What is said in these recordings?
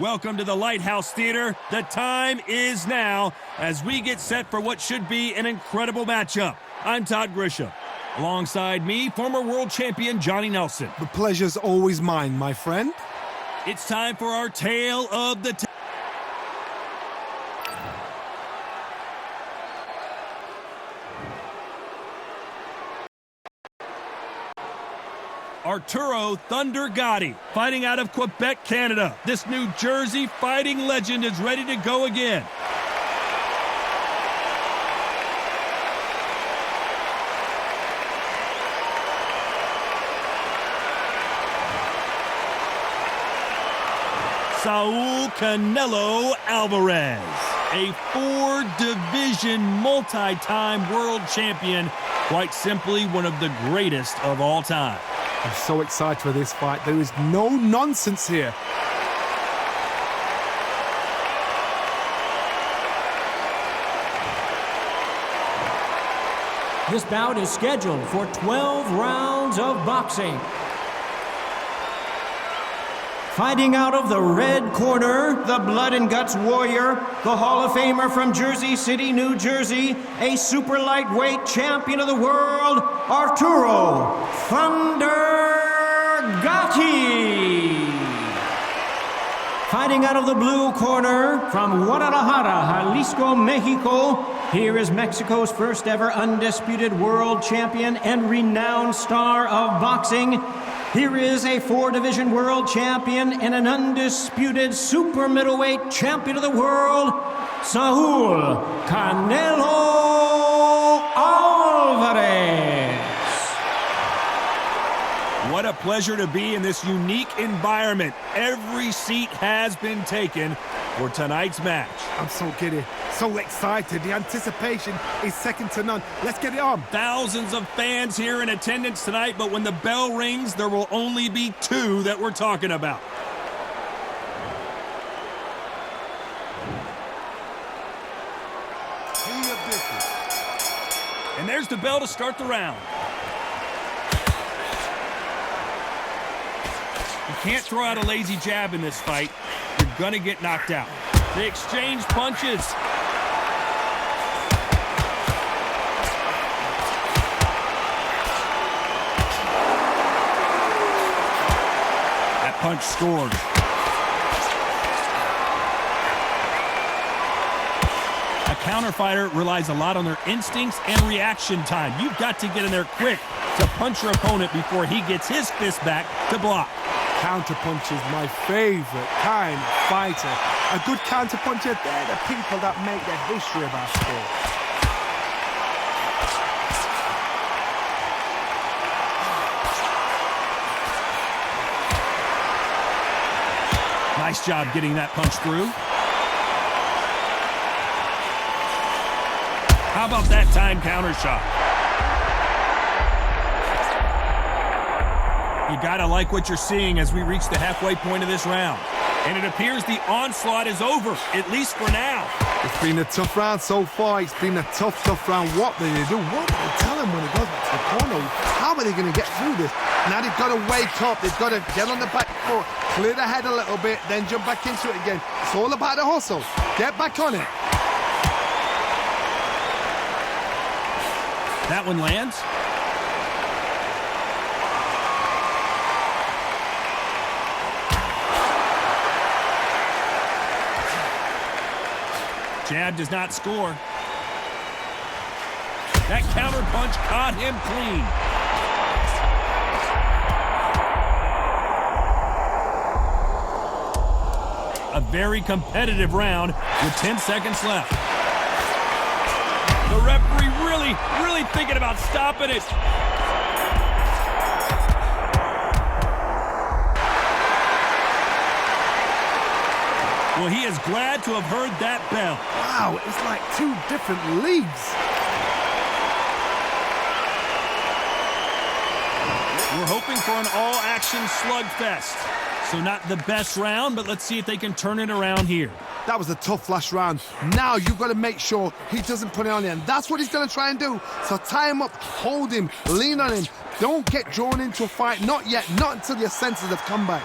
Welcome to the Lighthouse Theater. The time is now as we get set for what should be an incredible matchup. I'm Todd Grisham. Alongside me, former world champion Johnny Nelson. The pleasure's always mine, my friend. It's time for our tale of the Arturo Thunder Gatti, fighting out of Quebec, Canada. This New Jersey fighting legend is ready to go again. Saúl Canelo Alvarez, a four-division multi-time world champion, quite simply one of the greatest of all time. I'm so excited for this fight. There is no nonsense here. This bout is scheduled for 12 rounds of boxing. Fighting out of the red corner, the blood and guts warrior, the Hall of Famer from Jersey City, New Jersey, a super lightweight champion of the world, Arturo Thunder Gatti. Fighting out of the blue corner, from Guadalajara, Jalisco, Mexico, here is Mexico's first ever undisputed world champion and renowned star of boxing. Here is a four-division world champion and an undisputed super middleweight champion of the world, Saúl Canelo Álvarez. What a pleasure to be in this unique environment. Every seat has been taken for tonight's match. I'm so giddy, so excited. The anticipation is second to none. Let's get it on. Thousands of fans here in attendance tonight, but when the bell rings, there will only be two that we're talking about. And there's the bell to start the round. You can't throw out a lazy jab in this fight. You're gonna get knocked out. They exchange punches. That punch scored. A counter fighter relies a lot on their instincts and reaction time. You've got to get in there quick to punch your opponent before he gets his fist back to block. Counterpunch is my favorite kind of fighter. A good counterpuncher, they're the people that make the history of our sport. Nice job getting that punch through. How about that time counter shot? You gotta like what you're seeing as we reach the halfway point of this round. And it appears the onslaught is over, at least for now. It's been a tough round so far. It's been a tough round. What do they do? What do they tell him when he goes back to the corner? How are they going to get through this? Now they've got to wake up. They've got to get on the back foot, clear the head a little bit, then jump back into it again. It's all about the hustle. Get back on it. That one lands. Jab does not score. That counter punch caught him clean. A very competitive round with 10 seconds left. The referee really thinking about stopping it. Well, he is glad to have heard that bell. Wow, it's like two different leagues. We're hoping for an all-action slugfest. So not the best round, but let's see if they can turn it around here. That was a tough last round. Now you've got to make sure he doesn't put it on you, and that's what he's going to try and do. So tie him up, hold him, lean on him. Don't get drawn into a fight. Not yet. Not until your senses have come back.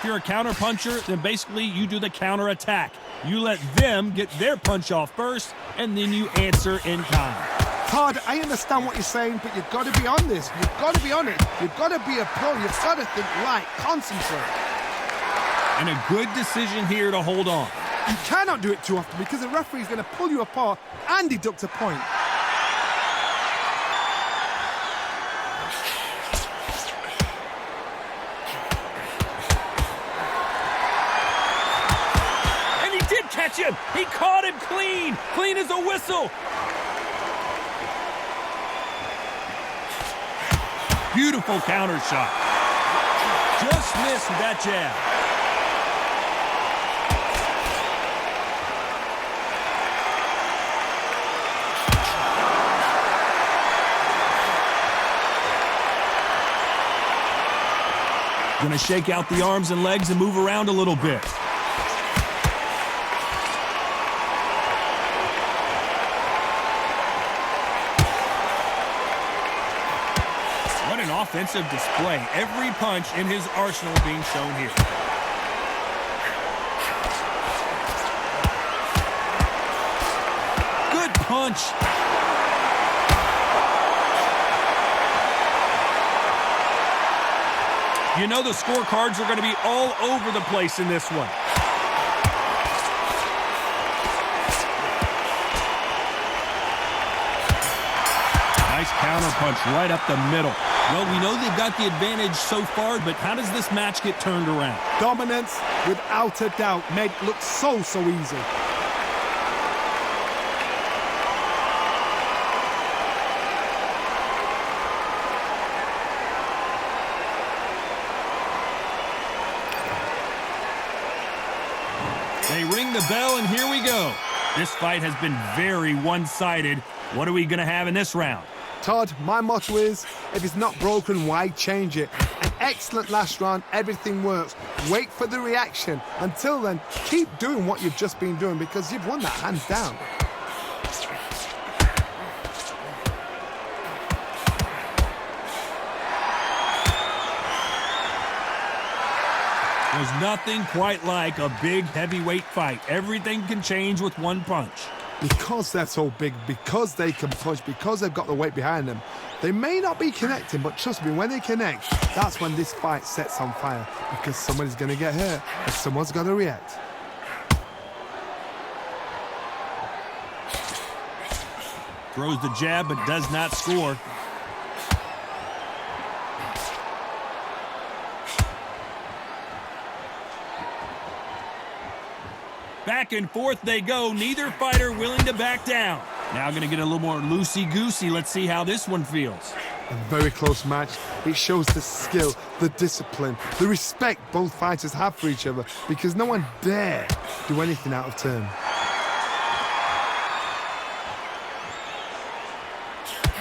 If you're a counter puncher, then basically you do the counter attack. You let them get their punch off first, and then you answer in kind. Todd, I understand what you're saying, but you've got to be on this. You've got to be on it. You've got to be a pro. You've got to think right, concentrate. And a good decision here to hold on. You cannot do it too often because the referee's going to pull you apart and deduct a point. And he did catch him. He caught him clean. Clean as a whistle. Beautiful counter shot. Just missed with that jab. Gonna shake out the arms and legs and move around a little bit. What an offensive display. Every punch in his arsenal being shown here. Good punch. You know the scorecards are going to be all over the place in this one. Nice counter punch right up the middle. Well, we know they've got the advantage so far, but how does this match get turned around? Dominance, without a doubt, made it look so easy. They ring the bell, and here we go. This fight has been very one-sided. What are we going to have in this round? Todd, my motto is, if it's not broken, why change it? An excellent last round, everything works. Wait for the reaction. Until then, keep doing what you've just been doing because you've won that hands down. There's nothing quite like a big heavyweight fight. Everything can change with one punch. Because they're so big, because they can punch, because they've got the weight behind them, they may not be connecting, but trust me, when they connect, that's when this fight sets on fire, because somebody's going to get hurt and someone's got to react. Throws the jab, but does not score. Back and forth they go. Neither fighter willing to back down. Now going to get a little more loosey-goosey. Let's see how this one feels. A very close match. It shows the skill, the discipline, the respect both fighters have for each other because no one dare do anything out of turn.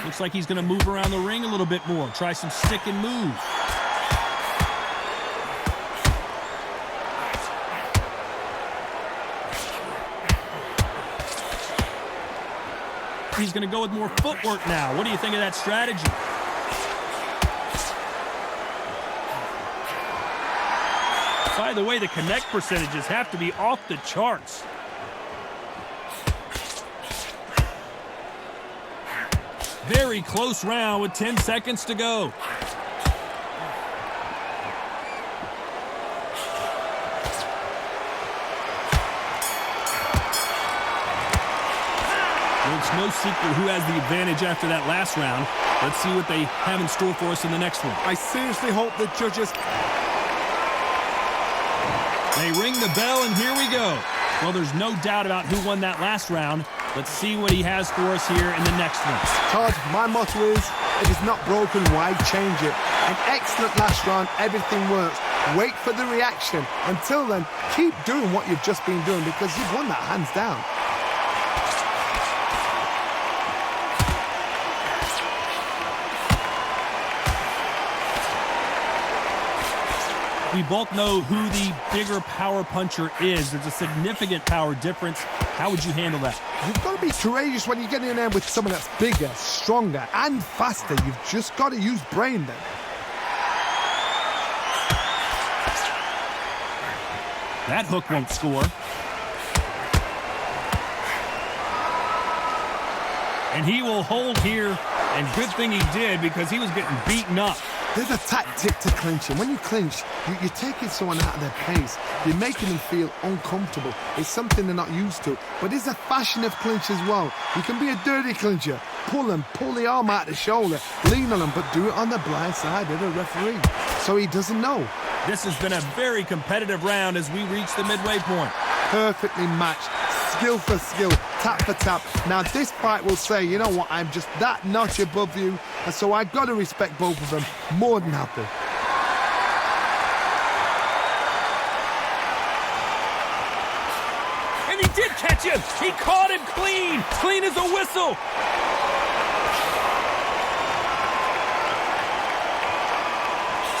Looks like he's going to move around the ring a little bit more. Try some stick and move. He's going to go with more footwork now. What do you think of that strategy? By the way, the connect percentages have to be off the charts. Very close round with 10 seconds to go. It's no secret who has the advantage after that last round. Let's see what they have in store for us in the next one. I seriously hope the judges... They ring the bell, and here we go. Well, there's no doubt about who won that last round. Let's see what he has for us here in the next one. Todd, my motto is, if it's not broken, why change it? An excellent last round, everything works. Wait for the reaction. Until then, keep doing what you've just been doing because you've won that hands down. We both know who the bigger power puncher is. There's a significant power difference. How would you handle that? You've got to be courageous when you get in there with someone that's bigger, stronger, and faster. You've just got to use brain then. That hook won't score. And he will hold here, and good thing he did because he was getting beaten up. There's a tactic to clinching. When you clinch, you're taking someone out of their pace. You're making them feel uncomfortable. It's something they're not used to. But there's a fashion of clinch as well. You can be a dirty clincher. Pull the arm out the shoulder, lean on them, but do it on the blind side of the referee, so he doesn't know. This has been a very competitive round as we reach the midway point. Perfectly matched, skill for skill, tap for tap. Now this fight will say, you know what, I'm just that notch above you, and so I've got to respect both of them. More than happy. And he did catch him. He caught him clean as a whistle.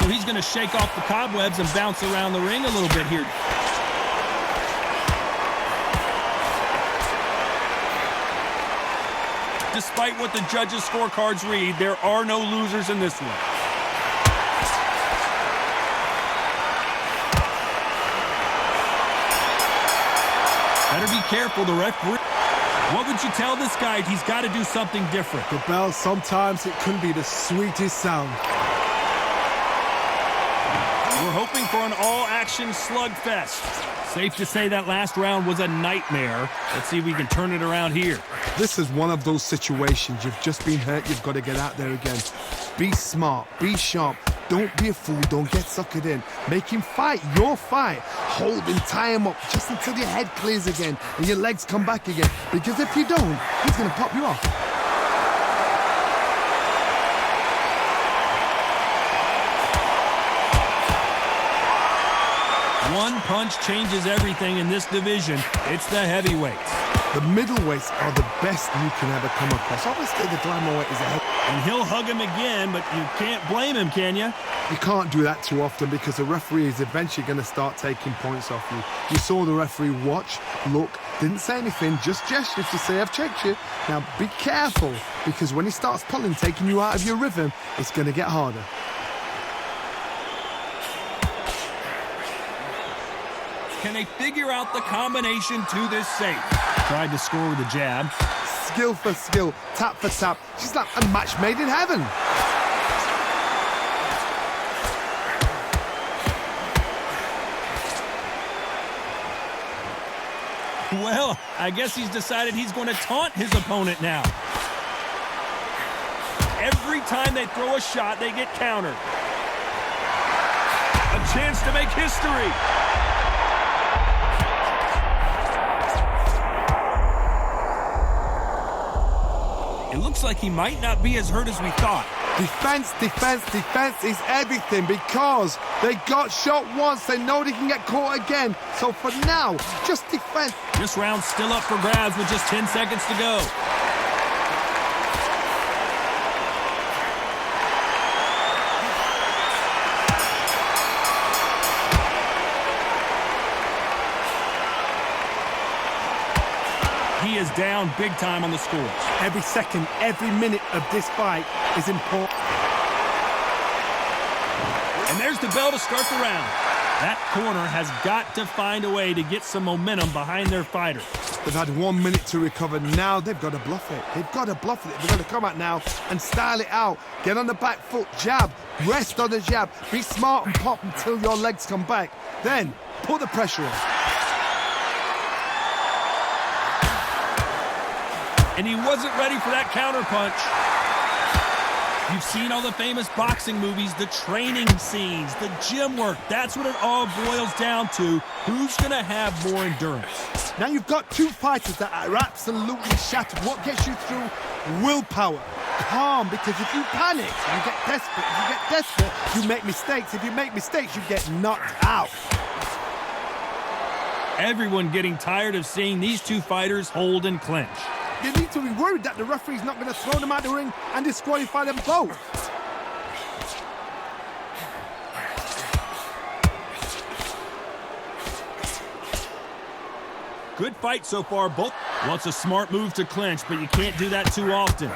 So he's going to shake off the cobwebs and bounce around the ring a little bit here. Despite what the judges' scorecards read, there are no losers in this one. Better be careful, the referee. What would you tell this guy? He's got to do something different. The bell, sometimes it can be the sweetest sound. We're hoping for an all-action slugfest. Safe to say that last round was a nightmare. Let's see if we can turn it around here. This is one of those situations. You've just been hurt. You've got to get out there again. Be smart. Be sharp. Don't be a fool. Don't get suckered in. Make him fight your fight. Hold him, tie him up just until your head clears again and your legs come back again. Because if you don't, he's going to pop you off. One punch changes everything in this division. It's the heavyweights. The middleweights are the best you can ever come across. Obviously, the glamour weight is ahead. And he'll hug him again, but you can't blame him, can you? You can't do that too often because the referee is eventually going to start taking points off you. You saw the referee watch, look, didn't say anything, just gestures to say, I've checked you. Now, be careful, because when he starts pulling, taking you out of your rhythm, it's going to get harder. Can they figure out the combination to this safe? Tried to score with a jab. Skill for skill, tap for tap. She's like a match made in heaven. Well, I guess he's decided he's going to taunt his opponent now. Every time they throw a shot, they get countered. A chance to make history. It looks like he might not be as hurt as we thought. Defense, defense, defense is everything because they got shot once. They know they can get caught again. So for now, just defense. This round's still up for grabs with just 10 seconds to go. He is down big time on the scores. Every second, every minute of this fight is important. And there's the bell to start the round. That corner has got to find a way to get some momentum behind their fighter. They've had 1 minute to recover. Now they've got to bluff it. They've got to bluff it. They've got to come out now and style it out. Get on the back foot, jab, rest on the jab. Be smart and pop until your legs come back. Then put the pressure on. And he wasn't ready for that counterpunch. You've seen all the famous boxing movies, the training scenes, the gym work. That's what it all boils down to. Who's going to have more endurance? Now you've got two fighters that are absolutely shattered. What gets you through? Willpower. Calm, because if you panic, you get desperate. If you get desperate, you make mistakes. If you make mistakes, you get knocked out. Everyone getting tired of seeing these two fighters hold and clinch. You need to be worried that the referee's not going to throw them out the ring and disqualify them both. Good fight so far, both. Well, it's a smart move to clinch, but you can't do that too often.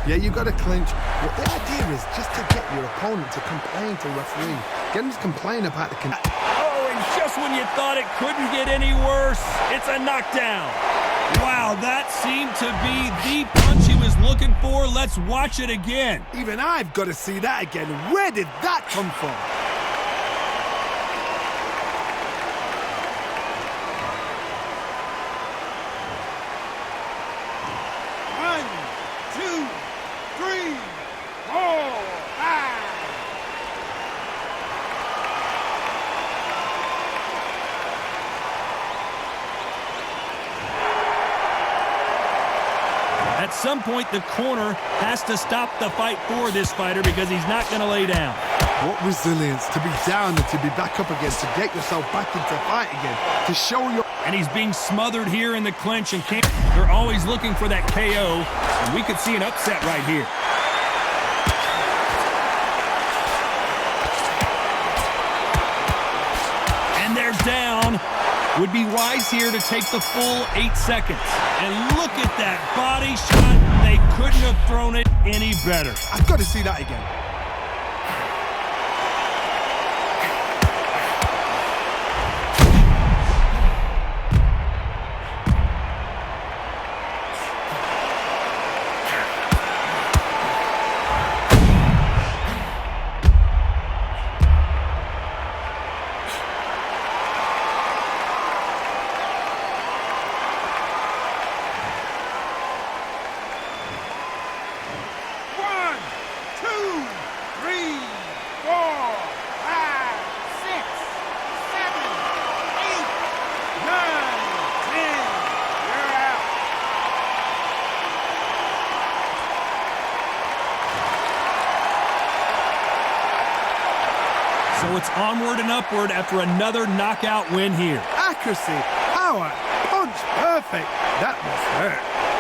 Yeah, you got to clinch. Well, the idea is just to get your opponent to complain to the referee. Get him to complain about the... Oh, and just Just when you thought it couldn't get any worse, it's a knockdown. Wow, that seemed to be the punch he was looking for. Let's watch it again. Even I've got to see that again. Where did that come from? At some point, the corner has to stop the fight for this fighter because he's not going to lay down. What resilience to be down and to be back up again, to get yourself back into fight again, to show your... And he's being smothered here in the clinch, and they're always looking for that KO, and we could see an upset right here. And they're down. Would be wise here to take the full 8 seconds. And look at that body shot. They couldn't have thrown it any better. I've got to see that again. So it's onward and upward after another knockout win here. Accuracy, power, punch, perfect. That was hurt.